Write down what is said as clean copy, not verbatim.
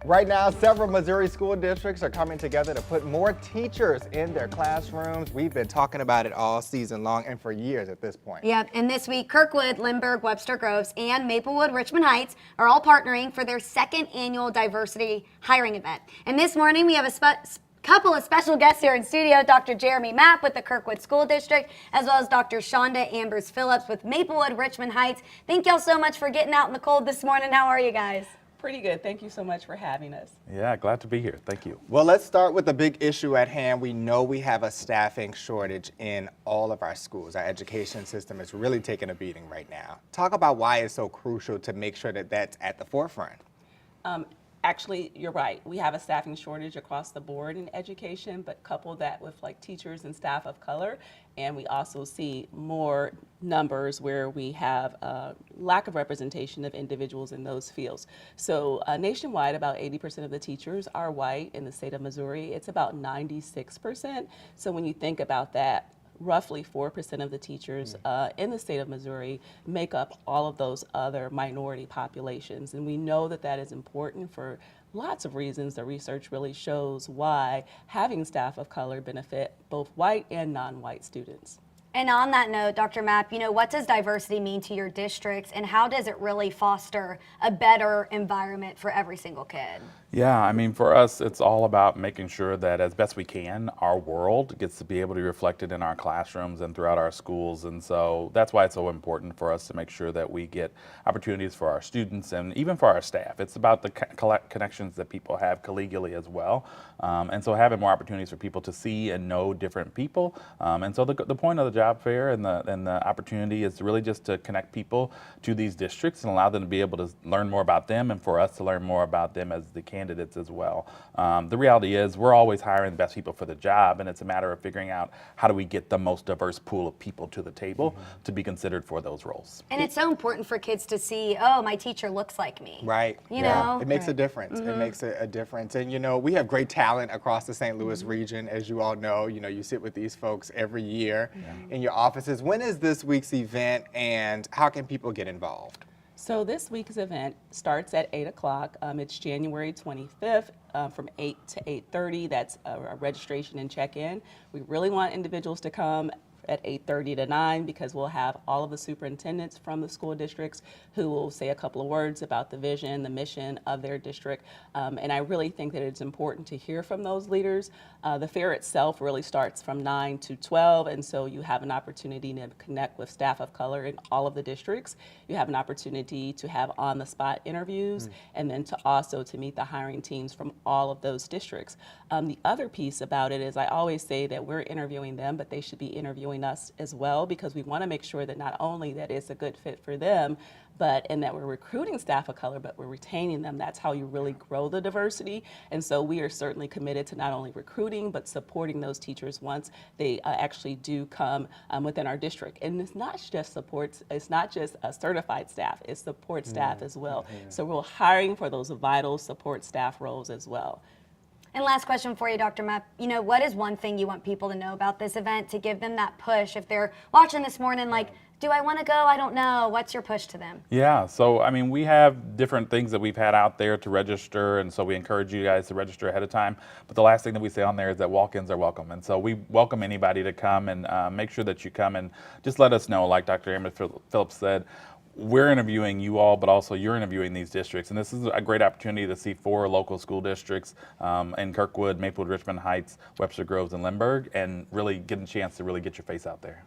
Right now, several Missouri school districts are coming together to put more teachers in their classrooms. We've been talking about it all season long and for years at this point. Yep, and this week, Kirkwood, Lindbergh, Webster Groves, and Maplewood, Richmond Heights are all partnering for their second annual diversity hiring event. And this morning, we have a couple of special guests here in studio, Dr. Jeremy Mapp with the Kirkwood School District, as well as Dr. Shonda Ambers Phillips with Maplewood, Richmond Heights. Thank y'all so much for getting out in the cold this morning. How are you guys? Pretty good. Thank you so much for having us. Yeah, glad to be here. Thank you. Well, let's start with the big issue at hand. We know we have a staffing shortage in all of our schools. Our education system is really taking a beating right now. Talk about why it's so crucial to make sure that that's at the forefront. Actually, you're right. We have a staffing shortage across the board in education, but couple that with like teachers and staff of color, and we also see more numbers where we have a lack of representation of individuals in those fields. So nationwide, about 80% of the teachers are white. In the state of Missouri, it's about 96%. So when you think about that, roughly 4% of the teachers in the state of Missouri make up all of those other minority populations. And we know that that is important for lots of reasons. The research really shows why having staff of color benefit both white and non-white students. And on that note, Dr. Mapp, what does diversity mean to your districts, and how does it really foster a better environment for every single kid? Yeah, I mean, for us, it's all about making sure that as best we can, our world gets to be able to be reflected in our classrooms and throughout our schools. And so that's why it's so important for us to make sure that we get opportunities for our students and even for our staff. It's about the connections that people have collegially as well. And so having more opportunities for people to see and know different people. And so the point of the job fair and the opportunity is really just to connect people to these districts and allow them to be able to learn more about them, and for us to learn more about them as the candidates as well. The reality is we're always hiring the best people for the job, and it's a matter of figuring out how do we get the most diverse pool of people to the table to be considered for those roles. And it's so important for kids to see, oh, my teacher looks like me. Right. You know? It makes a difference. It makes a difference. And we have great talent across the St. Louis region, as you all know. You sit with these folks every year in your offices. When is this week's event, and how can people get involved? So this week's event starts at 8 o'clock. It's January 25th from 8 to 8:30. That's a registration and check-in. We really want individuals to come at 8:30 to 9 because we'll have all of the superintendents from the school districts who will say a couple of words about the vision, the mission of their district. And I really think that it's important to hear from those leaders. The fair itself really starts from 9 to 12, and so you have an opportunity to connect with staff of color in all of the districts. You have an opportunity to have on-the-spot interviews, and then to meet the hiring teams from all of those districts. The other piece about it is I always say that we're interviewing them, but they should be interviewing us as well, because we want to make sure that not only that it's a good fit for them, and that we're recruiting staff of color, but we're retaining them. That's how you really grow the diversity. And so we are certainly committed to not only recruiting, but supporting those teachers once they actually do come within our district. And it's not just it's not just a certified staff, it's support staff as well. So we're hiring for those vital support staff roles as well. And last question for you, Dr. Mapp. What is one thing you want people to know about this event to give them that push if they're watching this morning like, do I want to go? I don't know. What's your push to them? Yeah, so I mean, we have different things that we've had out there to register, and so we encourage you guys to register ahead of time. But the last thing that we say on there is that walk-ins are welcome, and so we welcome anybody to come, and make sure that you come and just let us know, like Dr. Ambers Phillips said. We're interviewing you all, but also you're interviewing these districts. And this is a great opportunity to see 4 local school districts in Kirkwood, Maplewood, Richmond Heights, Webster Groves, and Lindbergh, and really get a chance to really get your face out there.